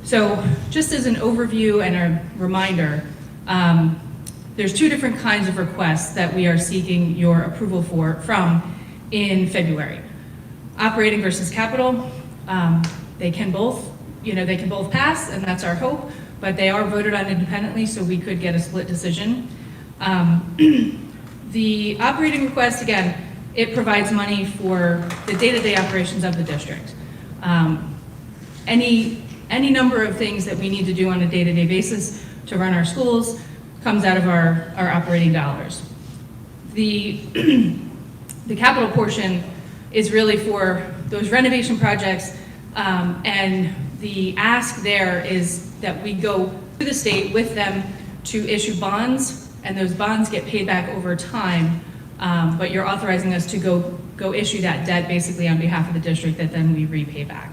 So just as an overview and a reminder, there's two different kinds of requests that we are seeking your approval from in February. Operating versus capital, they can both pass, and that's our hope, but they are voted on independently, so we could get a split decision. The operating request, again, it provides money for the day-to-day operations of the district. Any number of things that we need to do on a day-to-day basis to run our schools comes out of our operating dollars. The capital portion is really for those renovation projects, and the ask there is that we go to the state with them to issue bonds, and those bonds get paid back over time, but you're authorizing us to go issue that debt basically on behalf of the district that then we repay back.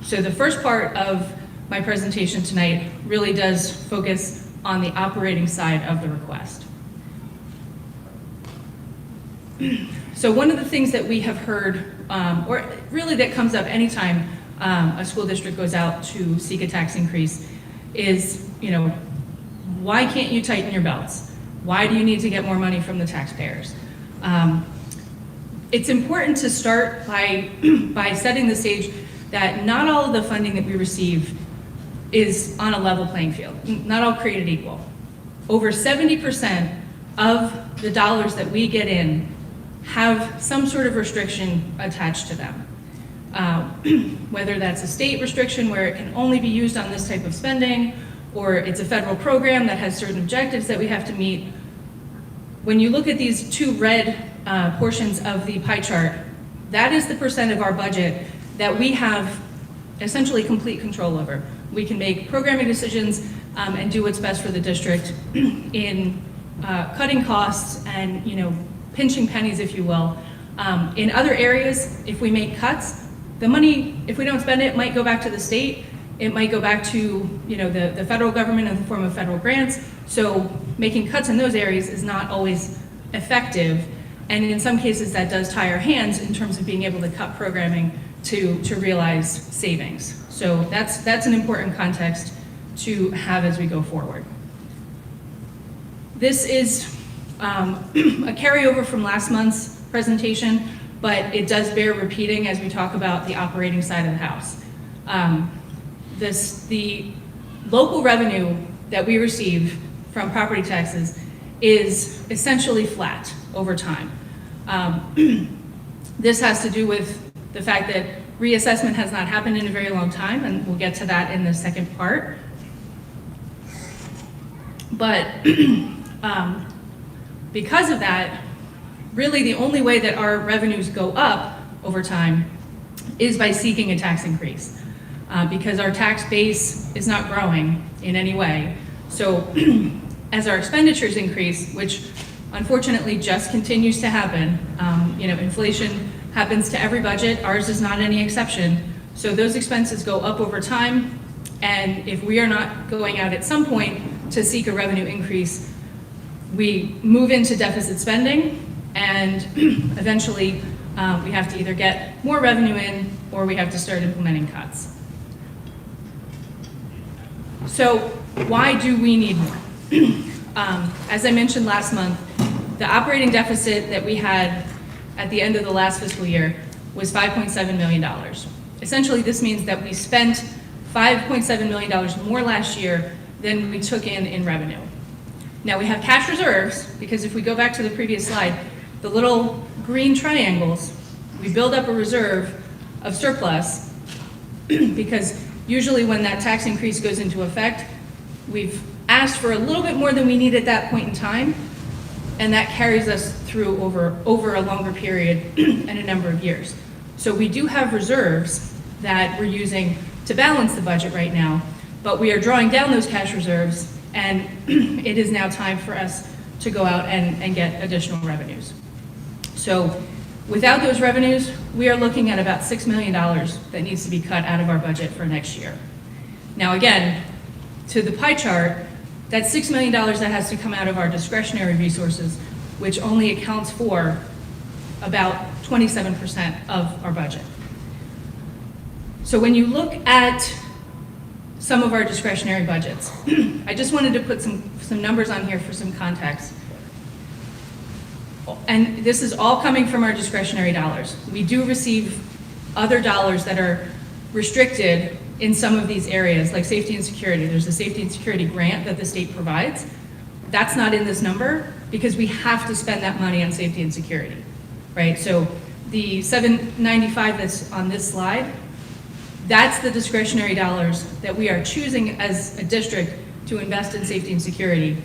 So the first part of my presentation tonight really does focus on the operating side of the request. So one of the things that we have heard, or really that comes up anytime a school district goes out to seek a tax increase is, why can't you tighten your belts? Why do you need to get more money from the taxpayers? It's important to start by setting the stage that not all of the funding that we receive is on a level playing field, not all created equal. Over 70% of the dollars that we get in have some sort of restriction attached to them. Whether that's a state restriction where it can only be used on this type of spending, or it's a federal program that has certain objectives that we have to meet. When you look at these two red portions of the pie chart, that is the percent of our budget that we have essentially complete control over. We can make programming decisions and do what's best for the district in cutting costs and pinching pennies, if you will. In other areas, if we make cuts, the money, if we don't spend it, might go back to the state. It might go back to the federal government in the form of federal grants. So making cuts in those areas is not always effective. And in some cases, that does tie our hands in terms of being able to cut programming to realize savings. So that's an important context to have as we go forward. This is a carryover from last month's presentation, but it does bear repeating as we talk about the operating side of the house. The local revenue that we receive from property taxes is essentially flat over time. This has to do with the fact that reassessment has not happened in a very long time, and we'll get to that in the second part. But because of that, really the only way that our revenues go up over time is by seeking a tax increase, because our tax base is not growing in any way. So as our expenditures increase, which unfortunately just continues to happen, inflation happens to every budget, ours is not any exception. So those expenses go up over time, and if we are not going out at some point to seek a revenue increase, we move into deficit spending, and eventually we have to either get more revenue in or we have to start implementing cuts. So why do we need more? As I mentioned last month, the operating deficit that we had at the end of the last fiscal year was $5.7 million. Essentially, this means that we spent $5.7 million more last year than we took in revenue. Now we have cash reserves, because if we go back to the previous slide, the little green triangles, we build up a reserve of surplus because usually when that tax increase goes into effect, we've asked for a little bit more than we need at that point in time, and that carries us through over a longer period and a number of years. So we do have reserves that we're using to balance the budget right now, but we are drawing down those cash reserves, and it is now time for us to go out and get additional revenues. So without those revenues, we are looking at about $6 million that needs to be cut out of our budget for next year. Now again, to the pie chart, that's $6 million that has to come out of our discretionary resources, which only accounts for about 27% of our budget. So when you look at some of our discretionary budgets. I just wanted to put some numbers on here for some context. And this is all coming from our discretionary dollars. We do receive other dollars that are restricted in some of these areas, like safety and security. There's a safety and security grant that the state provides. That's not in this number because we have to spend that money on safety and security, right? So the $795 that's on this slide, that's the discretionary dollars that we are choosing as a district to invest in safety and security,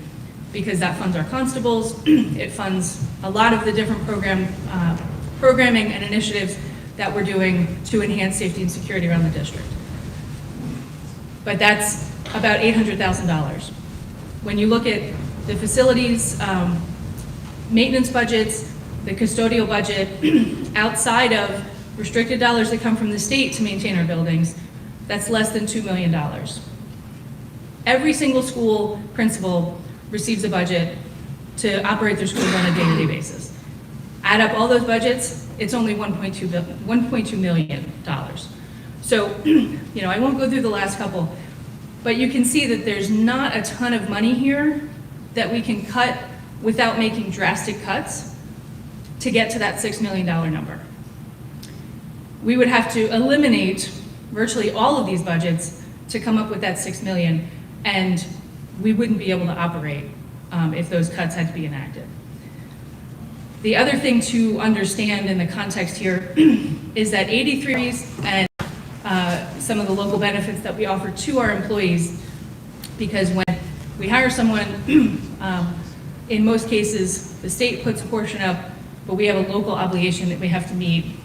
because that funds our constables, it funds a lot of the different programming and initiatives that we're doing to enhance safety and security around the district. But that's about $800,000. When you look at the facilities, maintenance budgets, the custodial budget, outside of restricted dollars that come from the state to maintain our buildings, that's less than $2 million. Every single school principal receives a budget to operate their schools on a day-to-day basis. Add up all those budgets, it's only $1.2 million. So, I won't go through the last couple, but you can see that there's not a ton of money here that we can cut without making drastic cuts to get to that $6 million number. We would have to eliminate virtually all of these budgets to come up with that $6 million, and we wouldn't be able to operate if those cuts had to be enacted. The other thing to understand in the context here is that 83s and some of the local benefits that we offer to our employees, because when we hire someone, in most cases, the state puts a portion up, but we have a local obligation that we have to meet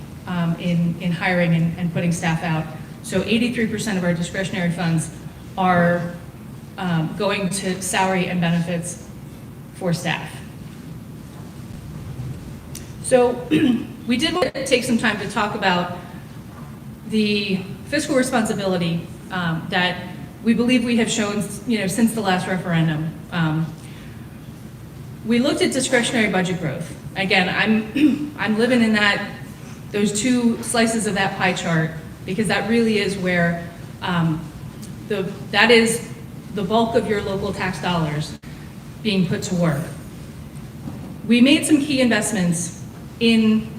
in hiring and putting staff out. So 83% of our discretionary funds are going to salary and benefits for staff. So we did want to take some time to talk about the fiscal responsibility that we believe we have shown, since the last referendum. We looked at discretionary budget growth. Again, I'm living in those two slices of that pie chart, because that really is where that is the bulk of your local tax dollars being put to work. We made some key investments in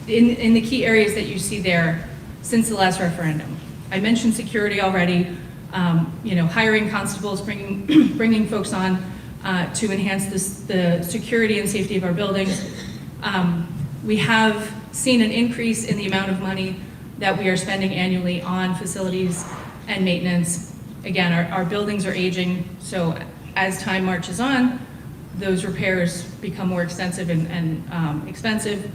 the key areas that you see there since the last referendum. I mentioned security already. Hiring constables, bringing folks on to enhance the security and safety of our buildings. We have seen an increase in the amount of money that we are spending annually on facilities and maintenance. Again, our buildings are aging, so as time marches on, those repairs become more extensive and expensive.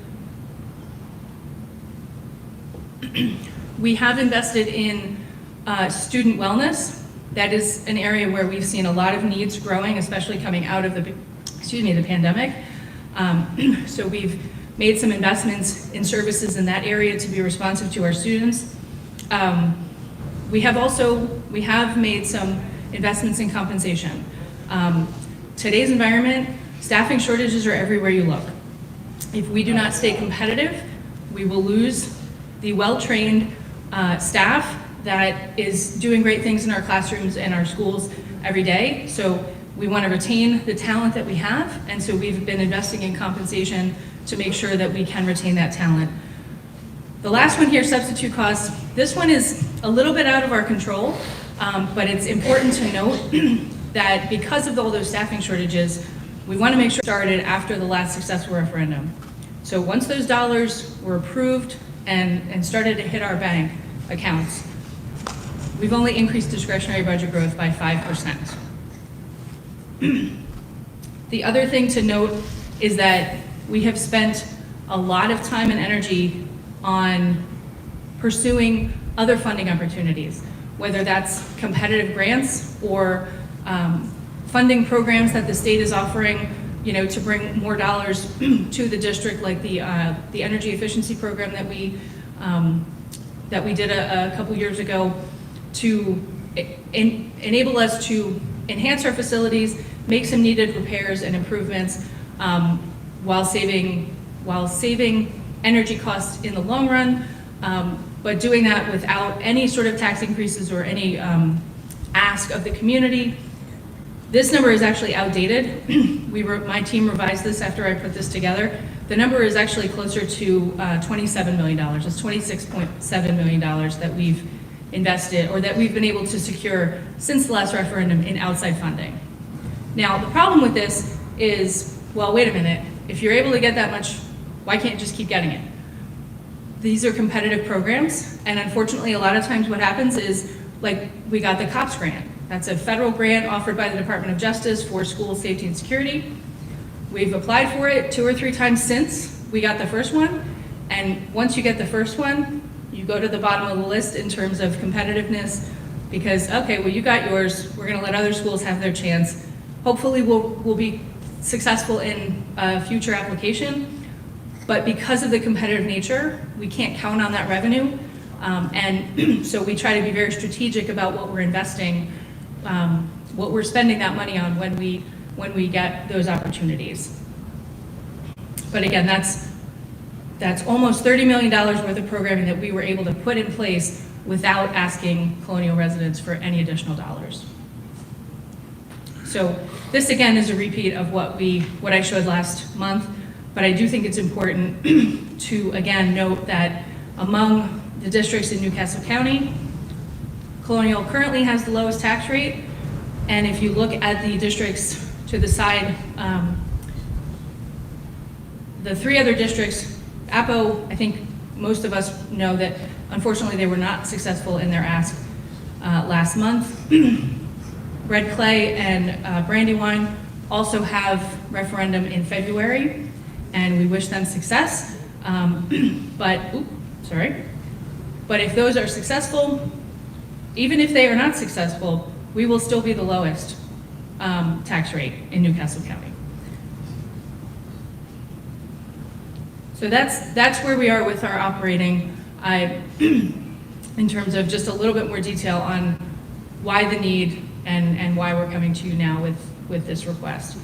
We have invested in student wellness. That is an area where we've seen a lot of needs growing, especially coming out of the pandemic. So we've made some investments in services in that area to be responsive to our students. We have made some investments in compensation. Today's environment, staffing shortages are everywhere you look. If we do not stay competitive, we will lose the well-trained staff that is doing great things in our classrooms and our schools every day. So we want to retain the talent that we have, and so we've been investing in compensation to make sure that we can retain that talent. The last one here, substitute costs. This one is a little bit out of our control, but it's important to note that because of all those staffing shortages, we want to make sure started after the last successful referendum. So once those dollars were approved and started to hit our bank accounts, we've only increased discretionary budget growth by 5%. The other thing to note is that we have spent a lot of time and energy on pursuing other funding opportunities, whether that's competitive grants or funding programs that the state is offering, to bring more dollars to the district, like the energy efficiency program that we did a couple years ago, to enable us to enhance our facilities, make some needed repairs and improvements, while saving energy costs in the long run, but doing that without any sort of tax increases or any ask of the community. This number is actually outdated. My team revised this after I put this together. The number is actually closer to $27 million. It's $26.7 million that we've invested, or that we've been able to secure since the last referendum in outside funding. Now, the problem with this is, well, wait a minute. If you're able to get that much, why can't you just keep getting it? These are competitive programs, and unfortunately, a lot of times what happens is, like, we got the COPS grant. That's a federal grant offered by the Department of Justice for school safety and security. We've applied for it 2 or 3 times since we got the first one, and once you get the first one, you go to the bottom of the list in terms of competitiveness, because, okay, well, you got yours, we're gonna let other schools have their chance. Hopefully we'll be successful in a future application, but because of the competitive nature, we can't count on that revenue. And so we try to be very strategic about what we're investing, what we're spending that money on when we get those opportunities. But again, that's almost $30 million worth of programming that we were able to put in place without asking Colonial residents for any additional dollars. So this again is a repeat of what I showed last month, but I do think it's important to again note that among the districts in Newcastle County, Colonial currently has the lowest tax rate, and if you look at the districts to the side, the 3 other districts, Apo, I think most of us know that unfortunately they were not successful in their ask last month. Red Clay and Brandywine also have referendum in February, and we wish them success. But if those are successful, even if they are not successful, we will still be the lowest tax rate in Newcastle County. So that's where we are with our operating. In terms of just a little bit more detail on why the need and why we're coming to you now with this request.